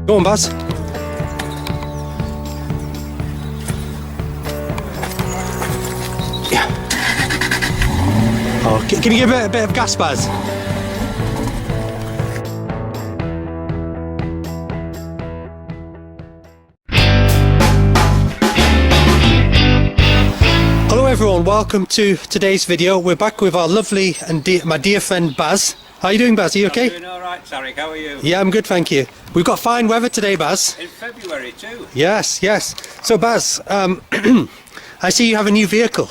Go on, Baz. Yeah. Oh, can you give it a bit of gas, Baz? Hello everyone, welcome to today's video. We're back with our lovely and my dear friend Baz. How are you doing, Baz? Are you okay? I'm doing alright, Tariq. How are you? Yeah, I'm good, thank you. We've got fine weather today, Baz. In February too. Yes, yes. So Baz, I see you have a new vehicle.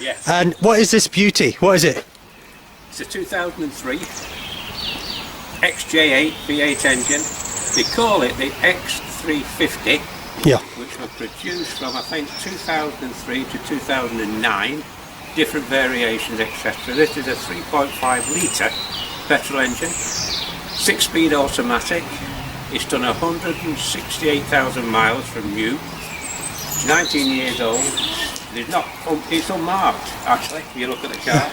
Yes. And what is this beauty? What is it? It's a 2003 XJ8 V8 engine. They call it the X350. Yeah. Which was produced from, I think, 2003 to 2009. Different variations, etc. This is a 3.5 litre petrol engine, 6-speed automatic. It's done 168,000 miles from new. It's 19 years old. It's unmarked, actually, if you look at the car.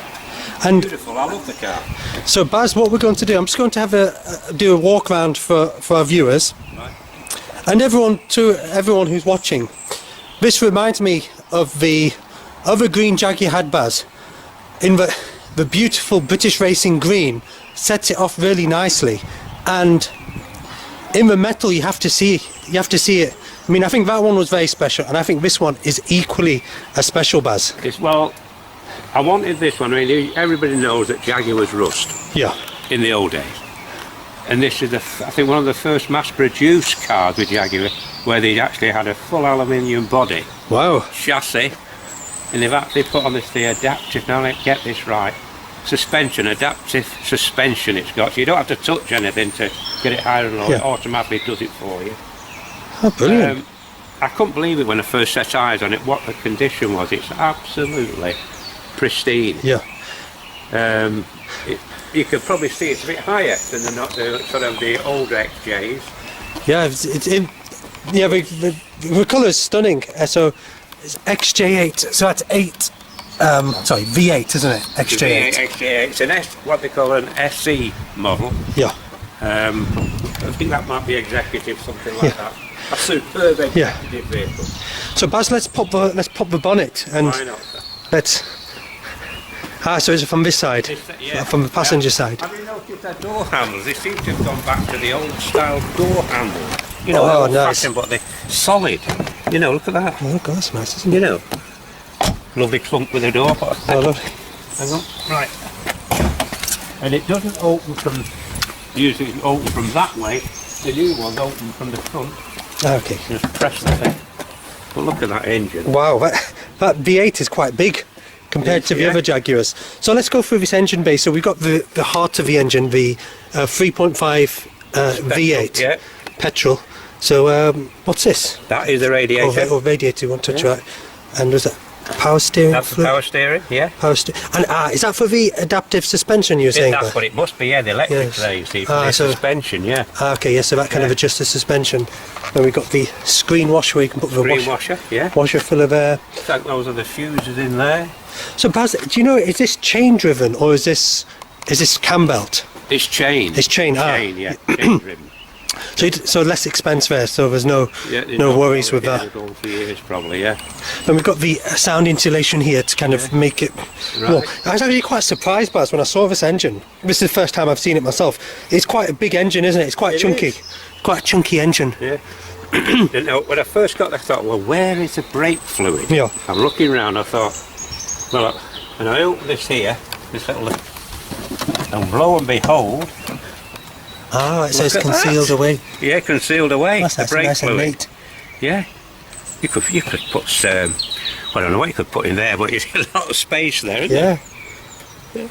And beautiful, I love the car. So Baz, what we're going to do, I'm just going to have do a walk around for our viewers. Right. And everyone who's watching, this reminds me of the other green Jag you had, Baz, in the beautiful British Racing green. Sets it off really nicely, and in the metal you have to see it. I mean, I think that one was very special, and I think this one is equally as special, Baz. Well, I wanted this one. I mean, everybody knows that Jaguar was rust. Yeah. In the old days, and this is I think one of the first mass-produced cars with Jaguar where they actually had a full aluminium body. Wow. Chassis, and they've actually put on the adaptive. Now let's get this right. Suspension, adaptive suspension it's got, so you don't have to touch anything to get it higher and lower. Yeah. It automatically does it for you. Oh, brilliant. I couldn't believe it when I first set eyes on it, what the condition was. It's absolutely pristine. Yeah. You could probably see it's a bit higher than the older XJs. Yeah, the colour's stunning. So it's XJ8, so that's 8. Sorry, V8, isn't it? XJ8. XJ8. It's what they call an SE model. Yeah. I think that might be executive, something like that. A superb executive vehicle. So Baz, let's pop the bonnet and Why not? let's. So is it from this side? From the passenger side. Have you noticed their door handles? They seem to have gone back to the old style door handles. You know, oh, old nice. fashioned, but they're solid. You know, look at that. Oh, God, that's nice, isn't it? You know, lovely clunk with the door. Oh, lovely. Hang on. Right. And it doesn't open from. Usually it open from that way. The new one's open from the front. Okay. Just press the thing. But look at that engine. Wow, that V8 is quite big compared to the other Jaguars. So let's go through this engine bay. So we've got the heart of the engine, the 3.5 V8 petrol. So what's this? That is the radiator. Oh, radiator, you want to touch that. And was that power steering? That's the power steering, yeah. Power and is that for the adaptive suspension you were saying? That's what it must be, yeah, the electric there, you see, for the suspension, yeah. Okay, yeah, so that kind of adjusts the suspension. Then we've got the screen washer where you can put the washer, yeah. Washer full of air. I think those are the fuses in there. So Baz, do you know, is this chain driven or is this cam belt? It's chain. It's chain, chain, yeah, chain driven. So less expense there, so there's no worries with that. Going for years probably, yeah. And we've got the sound insulation here to kind of make it. Right. Well, I was actually quite surprised, Baz, when I saw this engine. This is the first time I've seen it myself. It's quite a big engine, isn't it? It's quite chunky. Quite a chunky engine. Yeah. When I first got there, I thought, well, where is the brake fluid? Yeah. I'm looking around, I thought, well, and I opened this here, this little, and lo and behold. Ah, it says concealed away. Yeah, concealed away. That's the brake nice fluid. and neat. Yeah. You could put I don't know what you could put in there, but there's a lot of space there, isn't there? Yeah.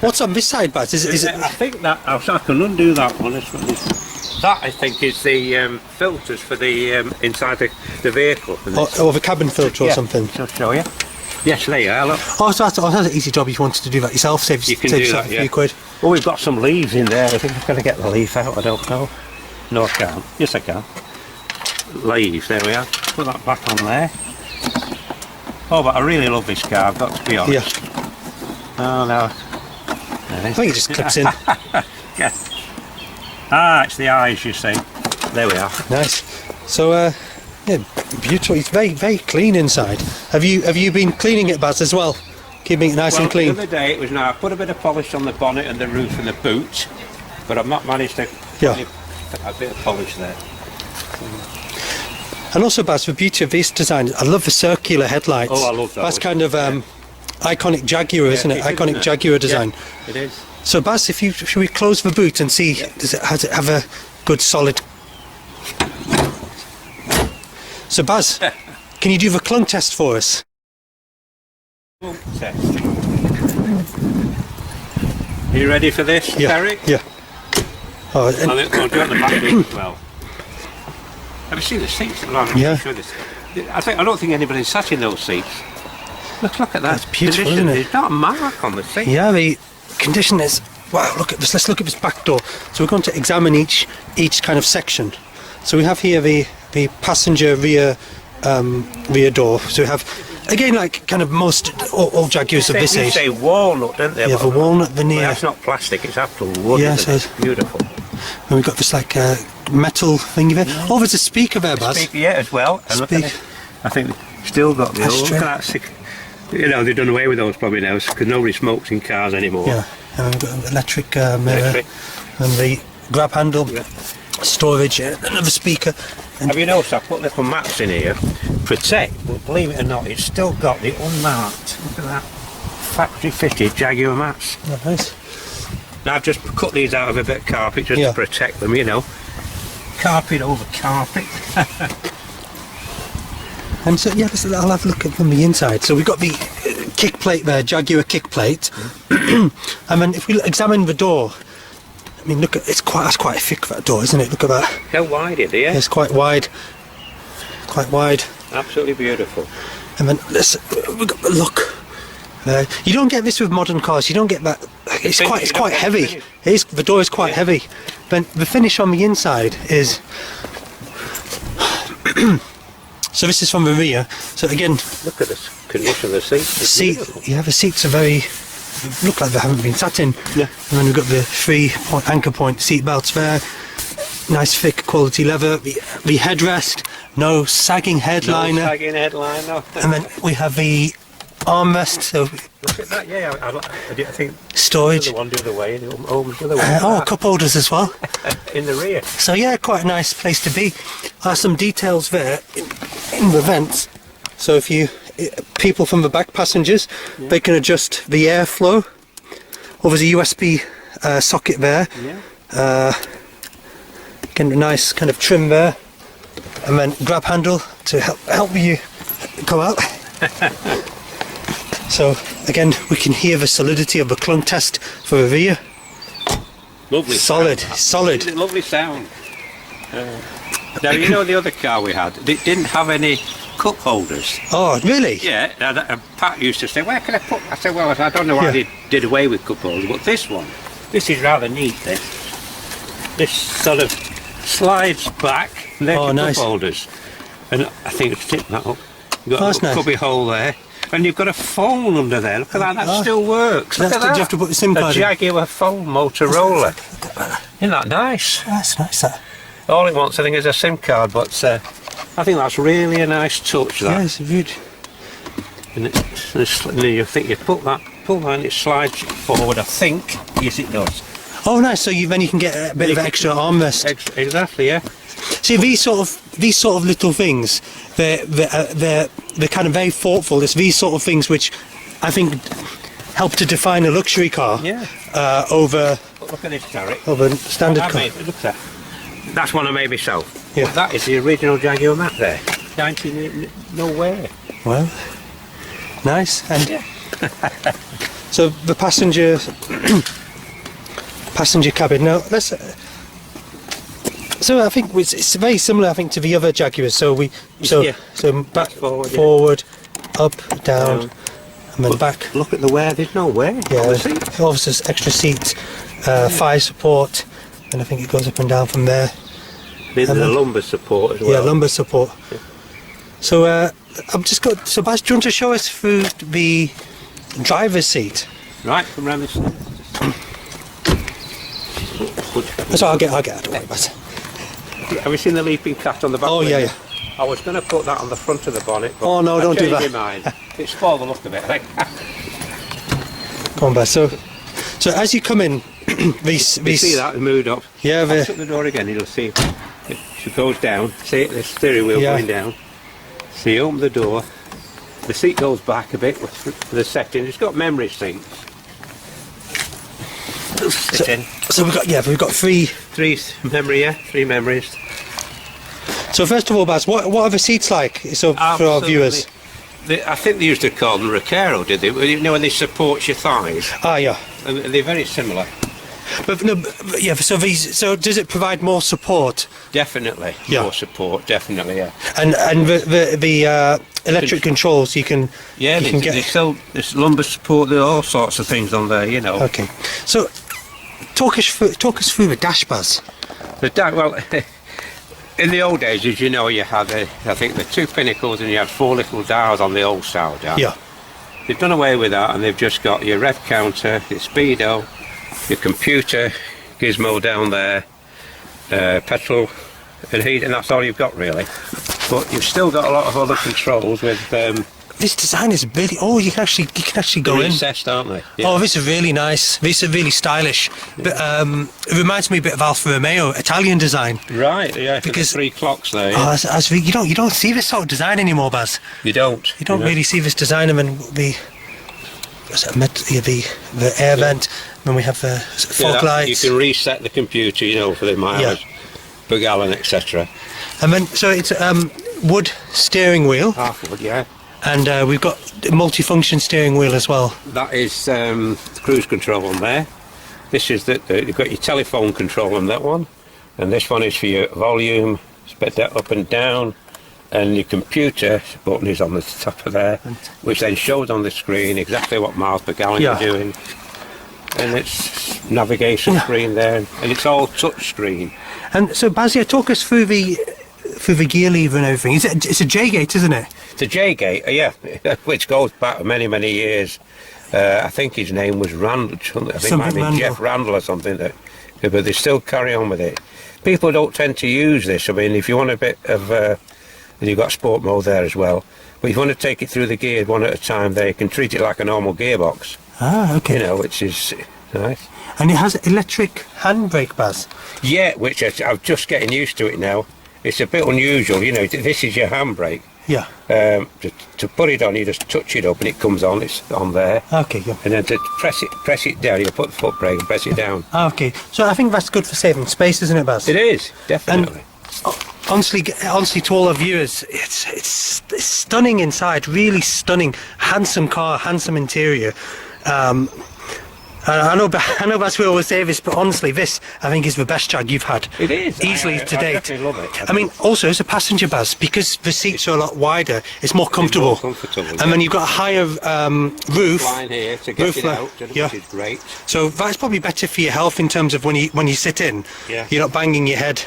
What's on this side, Baz? Is it? I think that I can undo that one. That I think is the filters for the inside the vehicle. Or the cabin filter or something. I'll show you. Yes, there you are. Look. Oh, so that's an easy job if you wanted to do that yourself. Save yourself a few quid. Well, we've got some leaves in there. I think I'm going to get the leaf out. I don't know. No, I can't. Yes, I can. Leaves. There we are. Put that back on there. Oh, but I really love this car. I've got to be honest. Yeah. Oh no. I think it just clips in. Yeah. Ah, it's the eyes, you see. There we are. Nice. So, yeah, beautiful. It's very, very clean inside. Have you been cleaning it, Baz, as well? Keeping it nice and clean? The other day it was I put a bit of polish on the bonnet and the roof and the boot, but I've not managed to Yeah. a bit of polish there. And also, Baz, the beauty of this design, I love the circular headlights. Oh, I love those. That's kind of iconic Jaguar, isn't it? Iconic isn't it? Jaguar design. Yeah, it is. So, Baz, should we close the boot and see, does it have a good solid... So, Baz, can you do the clunk test for us? Are you ready for this, Tariq? Yeah. Oh, I'll do it on the back seat as well. Have you seen the seats? Yeah. I don't think anybody's sat in those seats. Look at that. That's beautiful, condition. isn't it? There's not a mark on the seat. Yeah, the condition is... Wow, look at this. Let's look at this back door. So we're going to examine each kind of section. So we have here the passenger rear door. So we have, again, like kind of most all Jaguars of this age. They say walnut, don't they? Yeah, the walnut veneer. That's not plastic, it's actual wood. Yeah, Isn't so it? Beautiful. And we've got this like metal thing there. Oh, there's a speaker there, Baz. Speaker, yeah, as well. And look at it. I think they've still got the old. Look at that. You know, they've done away with those probably now because nobody smokes in cars anymore. Yeah, and we've got an electric mirror and the grab handle, storage, another speaker. Have you noticed I put little mats in here? Protect, but believe it or not, it's still got the unmarked. Look at that. Factory fitted Jaguar mats. Oh, nice. Now I've just cut these out of a bit of carpet just to protect them, you know. Carpet over carpet. And so, yeah, I'll have a look at from the inside. So we've got the kick plate there, Jaguar kick plate. And then if we examine the door, I mean, look at that's quite thick, that door, isn't it? Look at that. How wide is it? Yeah? It's quite wide. Quite wide. Absolutely beautiful. And then we've got the look. You don't get this with modern cars. You don't get that. It's quite heavy. The door is quite heavy. But the finish on the inside is. So this is from the rear. So again, look at this condition of the seats. The seats are very look like they haven't been sat in. Yeah. And then we've got the 3-point anchor point seat belts there. Nice thick quality leather. The headrest, no sagging headliner. No sagging headliner. And then we have the armrest. So look at that. Yeah, I think storage. The one the other way, and the other way. Cup holders as well. In the rear. So yeah, quite a nice place to be. Some details there in the vents. So if people from the back passengers, they can adjust the airflow. Or there's a USB socket there. Yeah. Again, a nice kind of trim there, and then grab handle to help you go out. So again, we can hear the solidity of the clunk test for the rear. Lovely. Solid. Lovely sound. Now you know the other car we had, it didn't have any cup holders. Oh, really? Yeah. Pat used to say, "Where can I put?" I said, "Well, I don't know why they did away with cup holders, but this is rather neat. This sort of slides back. And there's your nice. cup holders, and I think it's tipped that up. You've got a cubby hole there, and you've got a phone under there. Look at that. That still works. Look at that. Do you have to put the SIM card in? A Jaguar phone Motorola. Isn't that nice? That's nice. That. All it wants, I think, is a SIM card, but I think that's really a nice touch. That. Yeah, it's good. And you think you pull that, and it slides forward. I think. Yes, it does. Oh, nice. So then you can get a bit of extra armrest. Exactly. Yeah. See, these sort of little things, they're kind of very thoughtful. It's these sort of things which I think help to define a luxury car. Yeah. Over. Look at this, Tariq. Over a standard car. Look at that. That's one I made myself. Yeah. But that is the original Jaguar map there. 19 nowhere. Well, nice. And yeah. So the passenger cabin. Now let's. So I think it's very similar. I think to the other Jaguars. So back, forward, up, down, and then back. Look at the wear. There's no wear. Yeah. Obviously, there's extra seats, fire support, and I think it goes up and down from there. There's a lumbar support as well. Yeah, lumbar support. Yeah. So I've just got. So Baz, do you want to show us through the driver's seat? Right, come round this. That's all I'll get. Don't worry about it. have you seen the leaping cat on the back? Oh yeah, window? yeah. I was going to put that on the front of the bonnet, but Oh no, I don't do changed that. my mind. It spoiled the look of it, I think. Come on, Baz. So as you come in, You see that moved up? Yeah, I'll shut the door again. You'll see it goes down. See it, the steering wheel going down. So you open the door. The seat goes back a bit with the settings. It's got memory seats. Sit in. So we've got three Three memories. So first of all, Baz, what are the seats like? So for our Absolutely. viewers. I think they used to call them Recaro, did they? You know, when they support your thighs. Ah, yeah. And they're very similar. But no, yeah. So does it provide more support? Definitely. Yeah. More support, definitely, yeah. And the electric controls you can there's lumbar support, there are all sorts of things on there, you know. Okay. So talk us through the dash, Baz. Well, in the old days, as you know, you had I think the 2 pinnacles and you had 4 little dials on the old style dial. Yeah. They've done away with that and they've just got your rev counter, your speedo, your computer gizmo down there, petrol and heat, and that's all you've got really. But you've still got a lot of other controls with This design is really. Oh, you can actually go in. recessed, aren't they? Yeah. Oh, this is really nice. This is really stylish. But it reminds me a bit of Alfa Romeo, Italian design. Right, yeah, Because- the 3 clocks there. Oh, Yeah. you don't see this sort of design anymore, Baz. You don't. You don't really see this design. I mean, the air vent. When we have the fog lights. You can reset the computer, you know, for the mileage per gallon, etc. And then so it's wood steering wheel, Half-wood, yeah. and we've got multifunction steering wheel as well. That is cruise control on there. This is you've got your telephone control on that one, and this one is for your volume, split that up and down, and your computer button is on the top of there, which then shows on the screen exactly what miles per gallon you're doing. And it's navigation screen there, and it's all touch screen. And so, Bazia, talk us through the gear lever and everything. It's a J-gate, isn't it? The J-gate, yeah, which goes back many, many years. I think his name was Randall. I think it might have been Jeff Randall or something. But they still carry on with it. People don't tend to use this. I mean, if you want a bit of, and you've got sport mode there as well. But if you want to take it through the gears one at a time, there you can treat it like a normal gearbox. Ah, okay. You know, which is nice. And it has electric handbrake, Baz. Yeah, which I'm just getting used to it now. It's a bit unusual, you know. This is your handbrake. Yeah. To put it on, you just touch it up and it comes on. It's on there. Okay, yeah. And then to press it down, you put the foot brake and press it down. Okay, so I think that's good for saving space, isn't it, Baz? It is, definitely. Honestly, to all our viewers, it's stunning inside, really stunning, handsome car, handsome interior. I know Baz, we always say this, but honestly, this I think is the best Jag you've had. It is easily to I date. definitely love it. I mean, also as a passenger, Baz, because the seats are a lot wider, it's more comfortable. And then you've got a higher roof. Line here to get it out, which is great. So that's probably better for your health in terms of when you sit in, you're not banging your head,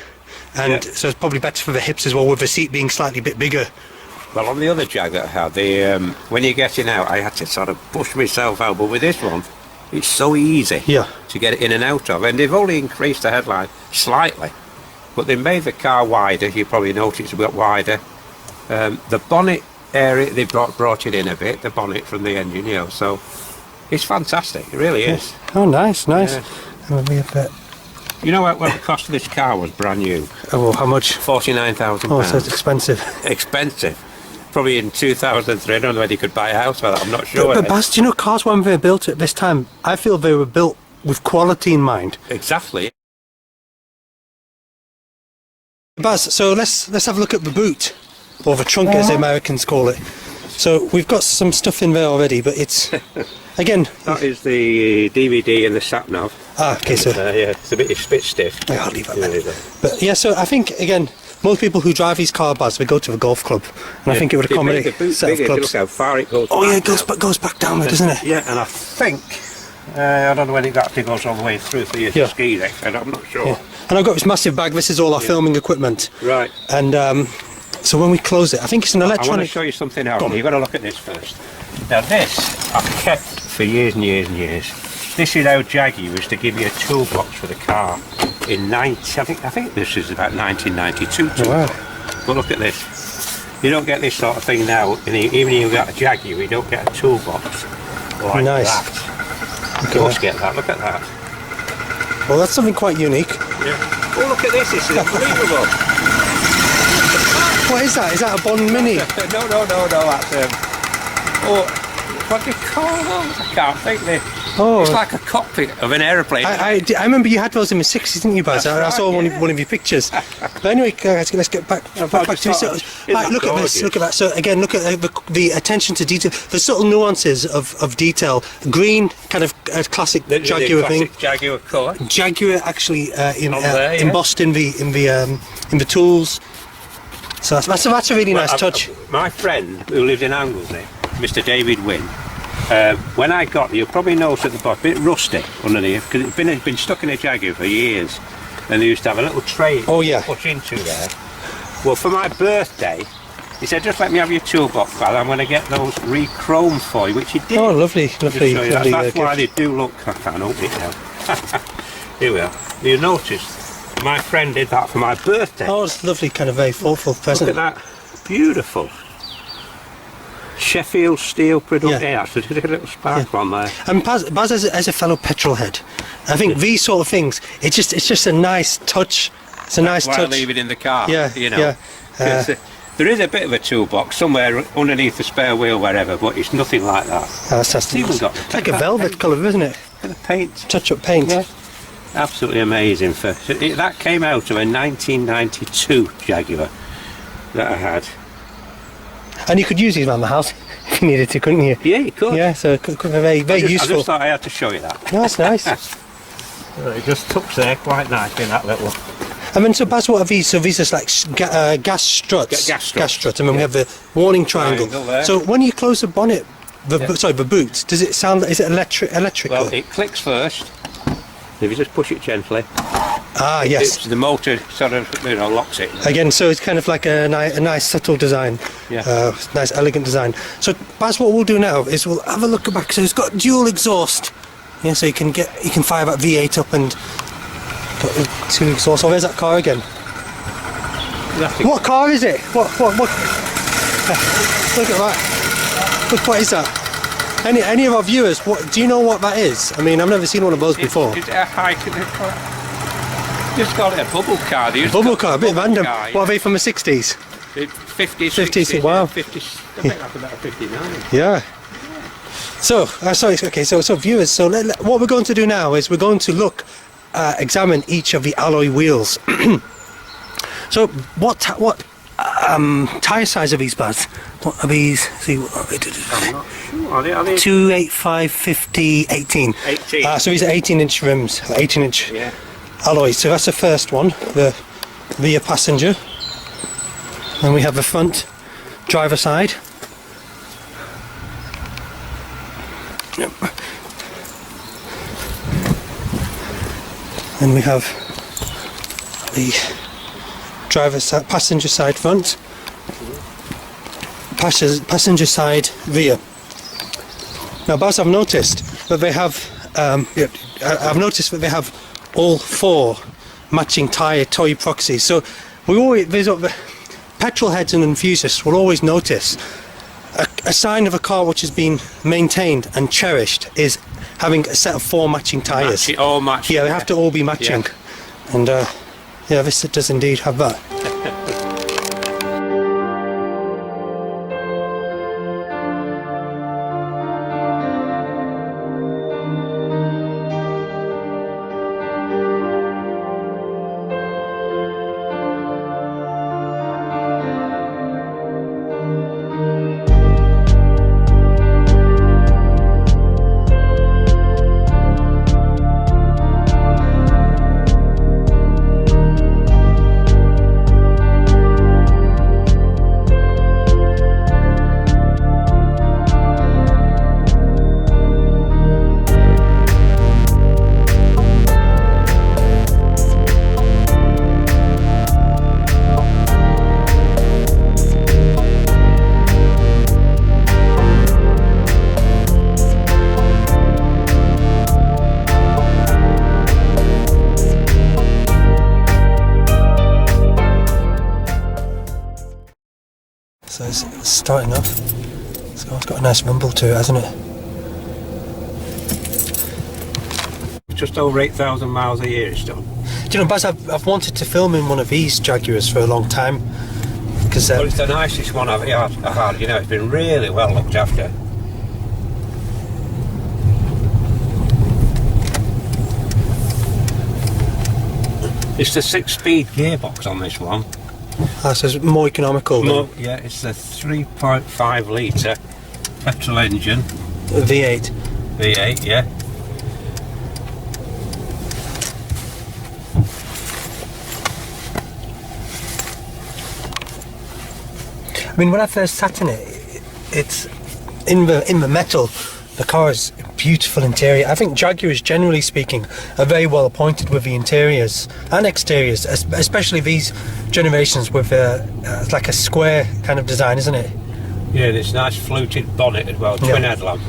and so it's probably better for the hips as well, with the seat being slightly a bit bigger. Well, on the other Jag that I had, when you're getting out, I had to sort of push myself out, but with this one, it's so easy to get it in and out of. And they've only increased the headline slightly, but they made the car wider. You probably noticed it's a bit wider. The bonnet area, they've brought it in a bit, the bonnet from the engine, you know, so it's fantastic, it really is. Oh, nice. Yeah. And we have that. You know what the cost of this car was brand new? Oh, well, how much? £49,000. Oh, so it's expensive. Expensive. Probably in 2003, I don't know whether you could buy a house for that, I'm not sure. But Baz, do you know, cars when they were built at this time, I feel they were built with quality in mind. Exactly. Baz, so let's have a look at the boot, or the trunk as the Americans call it. So we've got some stuff in there already, but it's, again... That is the DVD and the sat-nav. Ah, okay, so... it's a bit stiff. I'll leave that there. But yeah, so I think, again, most people who drive these car, Baz, they go to the golf club, and I think it would accommodate the boot set of bigger, clubs. Look how far it goes. Oh yeah, it goes back downward, doesn't it? Yeah, and I think, I don't know when it actually goes all the way through for your ski deck, I'm not sure. Yeah. And I've got this massive bag, this is all our filming equipment. Right. And so when we close it, I think it's an electronic... I want to show you something else. You've got to look at this first. Now this, I've kept for years and years and years. This is how Jag used to give you a toolbox for the car. in 90. I think this is about 1992. Oh, wow. But look at this. You don't get this sort of thing now. Even if you've got a Jaguar, you don't get a toolbox like Nice. that. Okay. You must get that. Look at that. Well, that's something quite unique. Yeah. Oh, look at this. This is unbelievable. What is that? Is that a Bond Mini? No. That's oh, what do you call those? I can't think. Oh, it's like a cockpit of an aeroplane. I remember you had those in the 60s, didn't you, Baz? I saw right, one of your pictures. But anyway, guys, let's get back to this. So, right, look at this. Look at that. So again, look at the attention to detail, the subtle nuances of detail. Green, kind of a classic Jaguar thing. Jaguar colour. Jaguar actually there, embossed in the tools. So that's a really nice touch. My friend who lived in Anglesey, Mr. David Wynn. When I got there, you'll probably notice at the bottom, a bit rusty underneath, because it's been stuck in a Jaguar for years. And they used to have a little tray to push into there. Well, for my birthday, he said, just let me have your toolbox, pal, I'm going to get those re-chromed for you, which he did. Oh, lovely. That's why they do look, I can't open it now. Here we are. You notice, my friend did that for my birthday. Oh, it's lovely, kind of very thoughtful present. Look at that. Beautiful. Sheffield steel production. Yeah, so there's a little sparkle on there. And Baz as a fellow petrol head, I think these sort of things, it's just a nice touch. It's a nice touch. I leave it in the car. Yeah, you know. Yeah. There is a bit of a toolbox somewhere underneath the spare wheel, wherever, but it's nothing like that. It's even got like a velvet colour, isn't it? Paint. Touch-up paint. Yeah. Absolutely amazing. That came out of a 1992 Jaguar that I had. And you could use these around the house if you needed to, couldn't you? Yeah, you could. Yeah, so very useful. I just thought I had to show you that. No, that's nice. It just tucks there quite nice in that little. I mean, so Baz, what are these? So these are like gas struts. Gas struts. I mean, we have the warning triangle. So when you close the bonnet, the boot, does it sound? Is it electrical? Well, it clicks first. If you just push it gently. Ah, yes. The motor sort of locks it. Again, so it's kind of like a nice subtle design. Yeah. Nice elegant design. So Baz, what we'll do now is we'll have a look back. So it's got dual exhaust. Yeah, so you can fire that V8 up and got two exhausts. Oh, there's that car again. What car is it? What? Look at that. Look, what is that? Any of our viewers, do you know what that is? I mean, I've never seen one of those before. It's a high. Just call it a bubble car. Bubble car, a bit random. Car, What are they from the 60s? 50s. 50s, wow. 50s. I think that's about 59. Yeah. So, okay, so viewers, so what we're going to do now is we're going to examine each of the alloy wheels. So, what tyre size are these, Baz? What are these? See, what are they? I'm not sure. Are they? 285, 50, 18. 18. So these are 18-inch rims, 18-inch alloys. So that's the first one, the rear passenger. Then we have the front driver side. Yep. Then we have the passenger side front, passenger side rear. Now, Baz, I've noticed that they have. I've noticed that they have all four matching toy proxies. So petrol heads and enthusiasts will always notice a sign of a car which has been maintained and cherished is having a set of four matching tyres. All matching. Yeah, they have to all be matching. Yeah. And this does indeed have that. So it's starting off. It's got a nice rumble to it, hasn't it? Just over 8,000 miles a year it's done. Do you know, Baz, I've wanted to film in one of these Jaguars for a long time. Because Well, it's the nicest one I've had, you know, it's been really well looked after. It's the 6-speed gearbox on this one. so it's more economical than Yeah, it's a 3.5 litre petrol engine. V8. V8, yeah. I mean, when I first sat in it, it's in the metal. The car is a beautiful interior. I think Jaguars, generally speaking, are very well appointed with the interiors and exteriors, especially these generations with it's like a square kind of design, isn't it? Yeah, this nice fluted bonnet as well, twin headlamp.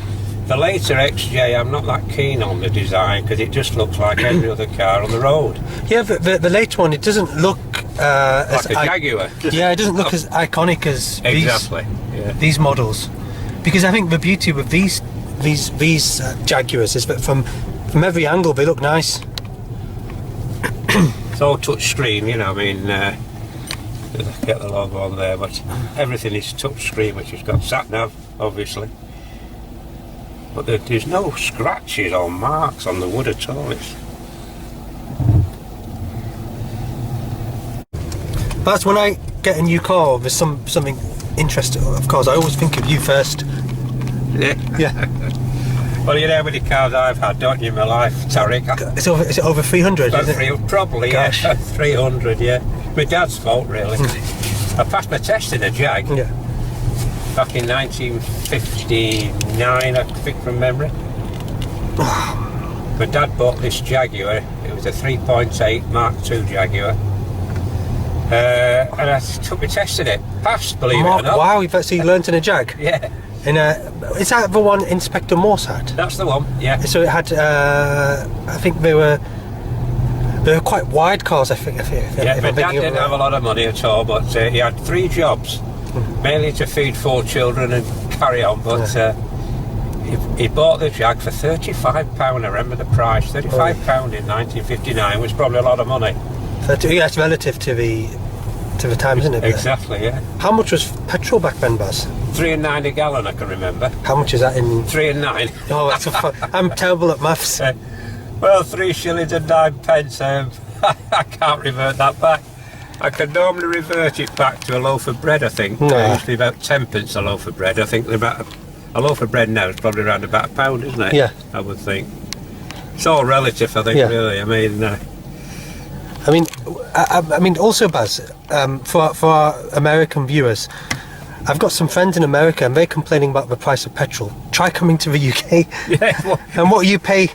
The later XJ, I'm not that keen on the design because it just looks like every other car on the road. Yeah, the later one, it doesn't look Like a Jaguar. Yeah, it doesn't look as iconic as these models. Because I think the beauty with these Jaguars is that from every angle they look nice. It's all touch screen, you know. I mean, get the logo on there, but everything is touch screen, which has got sat nav, obviously. But there's no scratches or marks on the wood at all. That's when I get a new car. There's something interesting. Of course, I always think of you first. Yeah. Yeah. Well, you know how many cars I've had, don't you, in my life, Tariq? Is it over 300? About probably, Gosh. yeah, 300, yeah. My dad's fault, really. I passed my test in a Jag back in 1959, I think, from memory. My dad bought this Jaguar. It was a 3.8 Mark II Jaguar. And I took my test in it. Passed, believe it or not. Wow, so you learnt in a Jag? Yeah. Is that the one Inspector Morse had? That's the one, yeah. So it had, I think they were quite wide cars, I think. Yeah, my dad didn't have a lot of money at all, but he had 3 jobs, mainly to feed 4 children and carry on, but he bought the Jag for £35, I remember the price. £35 in 1959 was probably a lot of money. Yeah, it's relative to the time, isn't it? Exactly, yeah. How much was petrol back then, Baz? 3.9 a gallon, I can remember. How much is that in? 3.9. Oh, that's I'm terrible at maths. Well, 3 shillings and 9 pence. I can't revert that back. I can normally revert it back to a loaf of bread, I think. It used to be about 10 pence a loaf of bread. I think about a loaf of bread now is probably around about £1, isn't it? Yeah. I would think. It's all relative, I think, really. I mean, also, Baz, for our American viewers, I've got some friends in America and they're complaining about the price of petrol. Try coming to the UK. Yeah. And what you pay...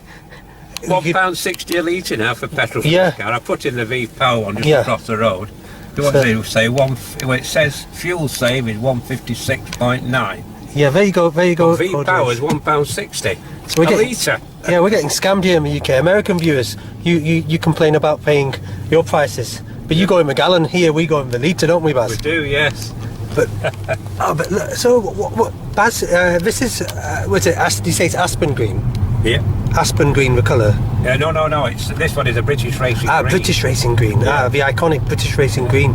£1.60 a litre now for petrol for the car. I put in the V-Power one just across the road. What does it say? It says fuel save is 156.9. Yeah, there you go. V-Power is £1.60. So a litre. Yeah, we're getting scammed here in the UK. American viewers, you complain about paying your prices, but you go in the gallon. Here we go in the litre, don't we, Baz? We do, yes. But so what Baz? This is what's it? Did you say it's Aspen Green? Yeah. Aspen Green, the colour. No. This one is a British Racing Green. British Racing Green. Yeah. The iconic British Racing Green.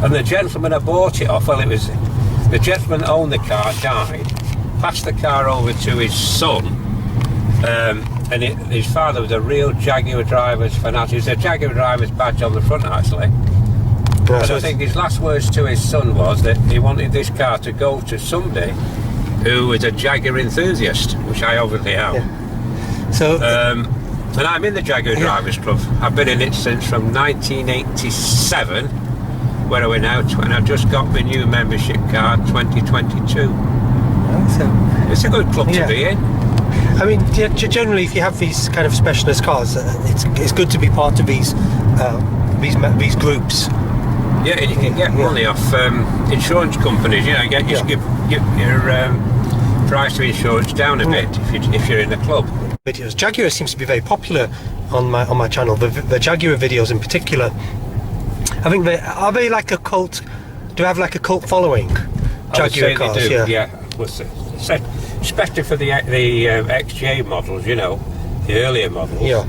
And the gentleman I bought it off, well, it was the gentleman that owned the car died. Passed the car over to his son, and his father was a real Jaguar driver's fanatic. There's a Jaguar driver's badge on the front, actually. Yeah, and I think his last words to his son was that he wanted this car to go to somebody who was a Jaguar enthusiast, which I obviously am. Yeah. So, and I'm in the Jaguar Drivers Club. I've been in it since from 1987, where are we now? And I've just got my new membership card, 2022. It's a good club to be in. I mean, generally, if you have these kind of specialist cars, it's good to be part of these groups. Yeah, and you can get money off insurance companies. You know, get your price of insurance down a bit if you're in the club. Videos. Jaguar seems to be very popular on my channel. The Jaguar videos in particular. I think are they like a cult do have like a cult following? Jaguar cars, they do, yeah. yeah. Especially for the XJ models, you know, the earlier models. Yeah.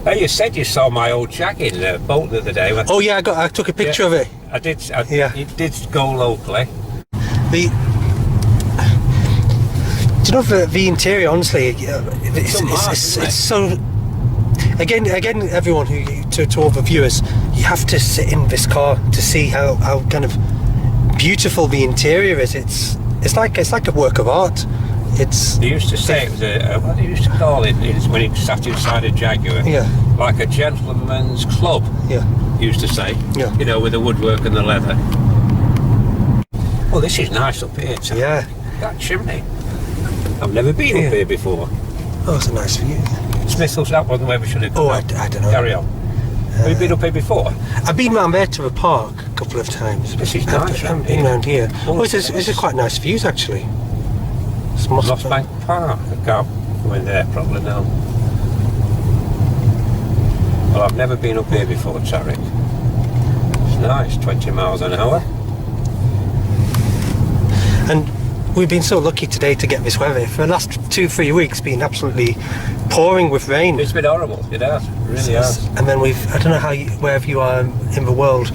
Oh, you said you saw my old Jag in boat the other day. Oh yeah, I took a picture of it. I did. Yeah. It did go locally. Do you know the interior? Honestly, it's so. Again, everyone to all the viewers, you have to sit in this car to see how kind of beautiful the interior is. It's like a work of art. They used to say it was what they used to call it is when it sat inside a Jaguar. Yeah. Like a gentleman's club. Yeah. Used to say. Yeah. You know, with the woodwork and the leather. Oh, this is nice up here. Too. Yeah. That chimney. I've never been up here before. Oh, it's a nice view. Smithers, that wasn't where we should have gone. Oh, I don't know. Carry on. Have you been up here before? I've been round there to the park a couple of times. This is nice. I've been round here. Oh, this is quite nice views actually. It's Moss Bank Park. I can't go in there probably now. Well, I've never been up here before, Tariq. It's nice, 20 miles an hour. And we've been so lucky today to get this weather. For the last 2-3 weeks, been absolutely pouring with rain. It's been horrible. It has. It really has. And then I don't know wherever you are in the world,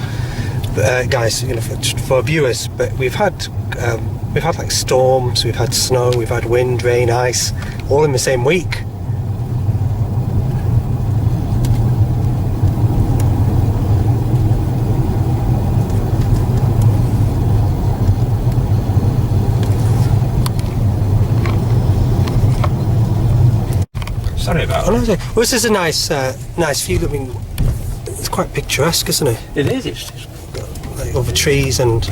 guys, you know, for viewers, but we've had like storms, we've had snow, we've had wind, rain, ice, all in the same week. Sorry about that. Well, this is a nice view. I mean, it's quite picturesque, isn't it? It is. It's Like over trees and.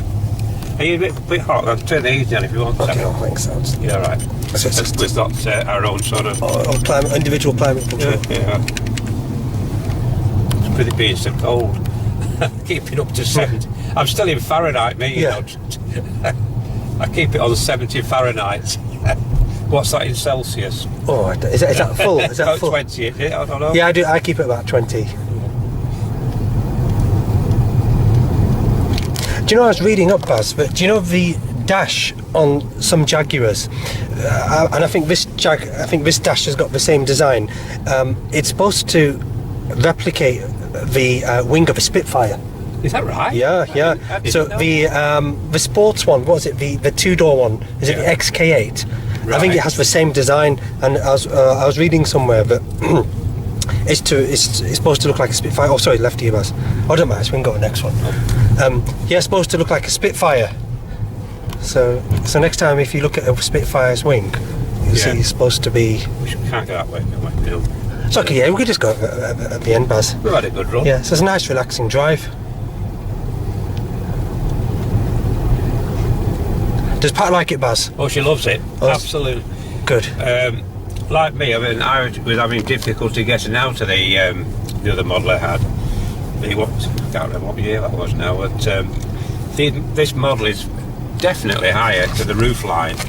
Are you a bit hot? I'll turn the heat on if you want. Okay, no, thanks. Yeah, right. We've got our own sort of individual climate control. Yeah. It's pretty being so cold. Keep it up to 70. I'm still in Fahrenheit, me. You know. I keep it on 70 Fahrenheit. What's that in Celsius? Oh, is that full? Is that about full? 20, is it? I don't know. Yeah, I do. I keep it about 20. Do you know, I was reading up, Baz, but do you know the dash on some Jaguars? And I think this dash has got the same design. It's supposed to replicate the wing of a Spitfire. Is that right? Yeah. So the sports one, what was it? The two-door one? Is it the XK8? Right. I think it has the same design, and I was reading somewhere that it's supposed to look like a Spitfire. Oh, sorry, left ear, Baz. Oh, don't mind, we can go to the next one. Yeah, it's supposed to look like a Spitfire. So next time, if you look at a Spitfire's wing, you'll see it's supposed to be. We can't go that way, can we? No. It's okay. Yeah, we could just go at the end, Baz. We've had a good run. Yeah, so it's a nice, relaxing drive. Does Pat like it, Baz? Oh, she loves it. Oh, absolutely. Good. Like me, I mean, I was having difficulty getting out of the other model I had. I can't remember what year that was now, but this model is definitely higher to the roof line,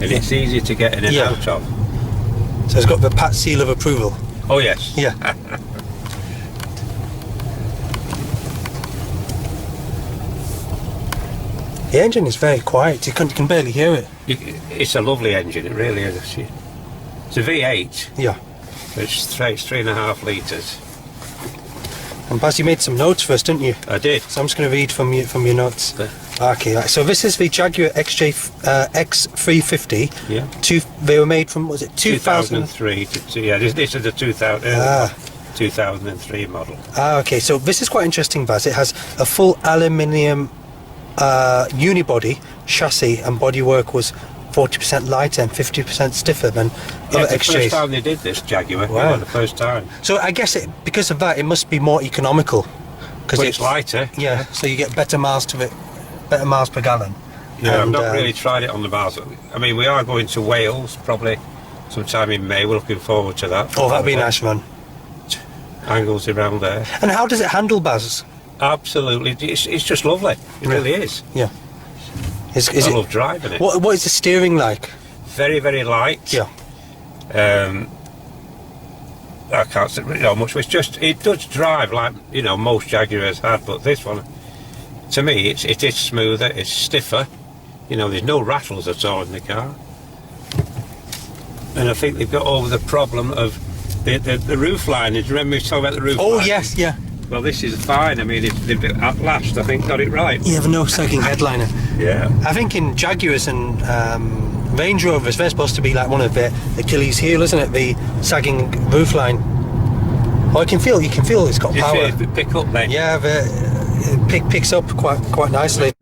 and it's easy to get in and out of. So it's got the Pat seal of approval. Oh yes. Yeah. The engine is very quiet. You can barely hear it. It's a lovely engine. It really is. It's a V8. Yeah. It's 3.5 litres. And Baz, you made some notes first, didn't you? I did. So I'm just going to read from your notes. Okay. Right. So this is the Jaguar X350. Yeah. They were made from, was it 2003? This is the 2003 model. Okay. So this is quite interesting, Baz. It has a full aluminium unibody chassis, and bodywork was 40% lighter and 50% stiffer than other XJs. The first time they did this Jaguar. Wow. Yeah, the first time. So I guess because of that, it must be more economical. Because it's lighter. Yeah. So you get better miles per gallon. Yeah, I've not really tried it on the miles. I mean, we are going to Wales probably sometime in May. We're looking forward to that. Oh, that'd be a nice run. Angles around there. And how does it handle, Baz? Absolutely, it's just lovely. It really is. Yeah. I love driving it. What is the steering like? Very, very light. Yeah. I can't say much. It does drive like most Jaguars had, but this one, to me, it is smoother, it's stiffer. You know, there's no rattles at all in the car. And I think they've got over the problem of the roof liners. Remember we talked about the roof liners? Yes, yeah. Well, this is fine. I mean, they've at last, I think, got it right. You have no sagging headliner. Yeah. I think in Jaguars and Range Rovers, they're supposed to be like one of the Achilles heel, isn't it? The sagging roofline. Oh, you can feel it's got power. It pick up then? Yeah, it picks up quite nicely.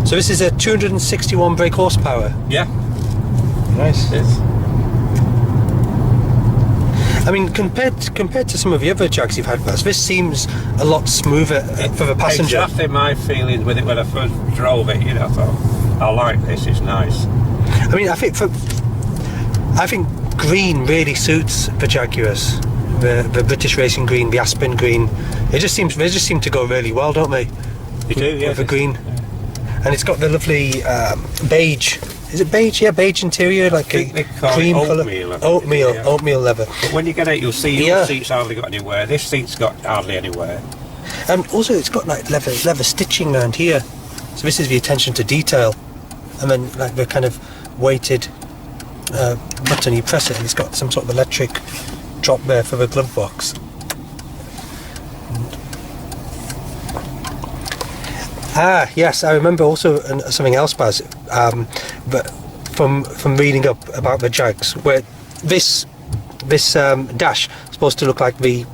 So this is a 261 brake horsepower. Yeah. Nice. Yes. I mean, compared to some of the other Jags you've had, this seems a lot smoother for the passenger. Exactly my feelings with it when I first drove it. You know, I thought, I like this. It's nice. I mean, I think green really suits the Jaguars. The British Racing green, the Aspen green. They just seem to go really well, don't they? They do, yeah. With the green, and it's got the lovely beige. Is it beige? Yeah, beige interior, like a cream colour. Oatmeal leather. But when you get out, you'll see your seat's hardly got anywhere. This seat's got hardly anywhere. Also, it's got like leather stitching around here. So this is the attention to detail. And then like the kind of weighted button, you press it, and it's got some sort of electric drop there for the glove box. Yes, I remember also something else, Baz, but from reading up about the Jags, where this dash is supposed to look like a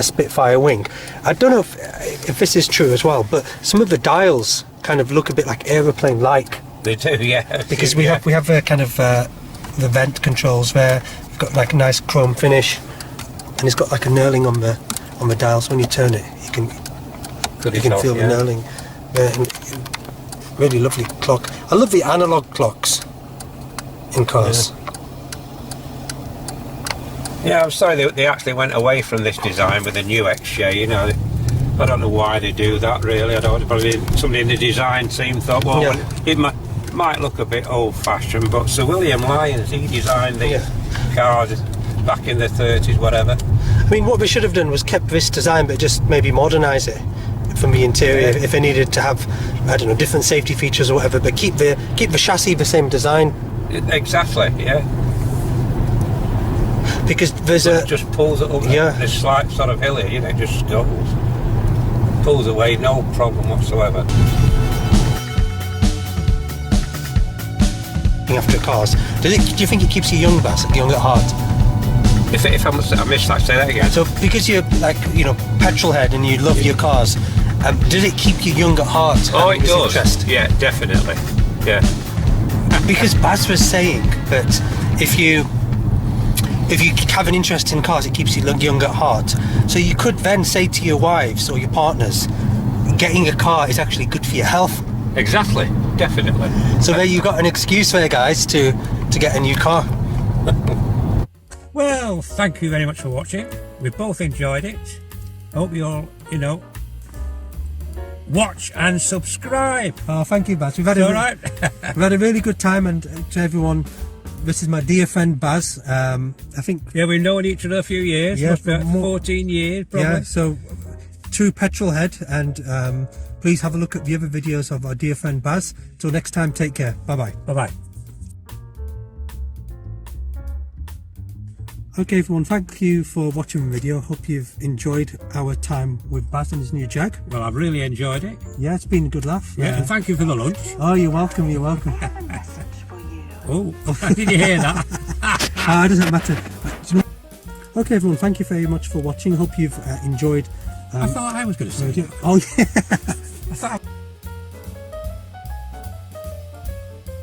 Spitfire wing. I don't know if this is true as well, but some of the dials kind of look a bit like aeroplane-like. They do, yeah. Because we have the kind of the vent controls there. We've got like a nice chrome finish, and it's got like a knurling on the dial. So when you turn it, you can feel the knurling. Really lovely clock. I love the analog clocks in cars. Yeah, I'm sorry they actually went away from this design with the new XJ. You know, I don't know why they do that. Really, I don't. Probably somebody in the design team thought, well, it might look a bit old-fashioned, but Sir William Lyons, he designed these cars back in the 30s, whatever. I mean, what we should have done was kept this design, but just maybe modernise it from the interior if they needed to have, I don't know, different safety features or whatever, but keep the chassis the same design. Exactly, yeah. Because there's it just pulls it up this slight sort of hill here, you know, it just goes. Pulls away, no problem whatsoever. After cars, do you think it keeps you young, Baz, young at heart? If I missed that, say that again. So because you're like, you know, petrol head and you love your cars, does it keep you young at heart? Oh, it does. Interest? Yeah, definitely. Yeah. Because Baz was saying that if you have an interest in cars, it keeps you young at heart. So you could then say to your wives or your partners, getting a car is actually good for your health. Exactly, definitely. So there you got an excuse there, guys, to get a new car. Well, thank you very much for watching. We both enjoyed it. Hope you all, watch and subscribe. Oh, thank you, Baz. We've had a really good time, and to everyone, this is my dear friend Baz. I think we've known each other a few years. Yeah, about 14 years, probably. Yeah, so true petrol head, and please have a look at the other videos of our dear friend Baz. Till next time, take care. Bye bye. Bye bye. Okay everyone, thank you for watching the video. Hope you've enjoyed our time with Baz and his new Jag. Well, I've really enjoyed it. Yeah, it's been a good laugh. Yeah, and thank you for the lunch. Oh, you're welcome, you're welcome. Oh, did you hear that? It doesn't matter. Okay everyone, thank you very much for watching. Hope you've enjoyed. I thought I was going to say it. Oh yeah. I thought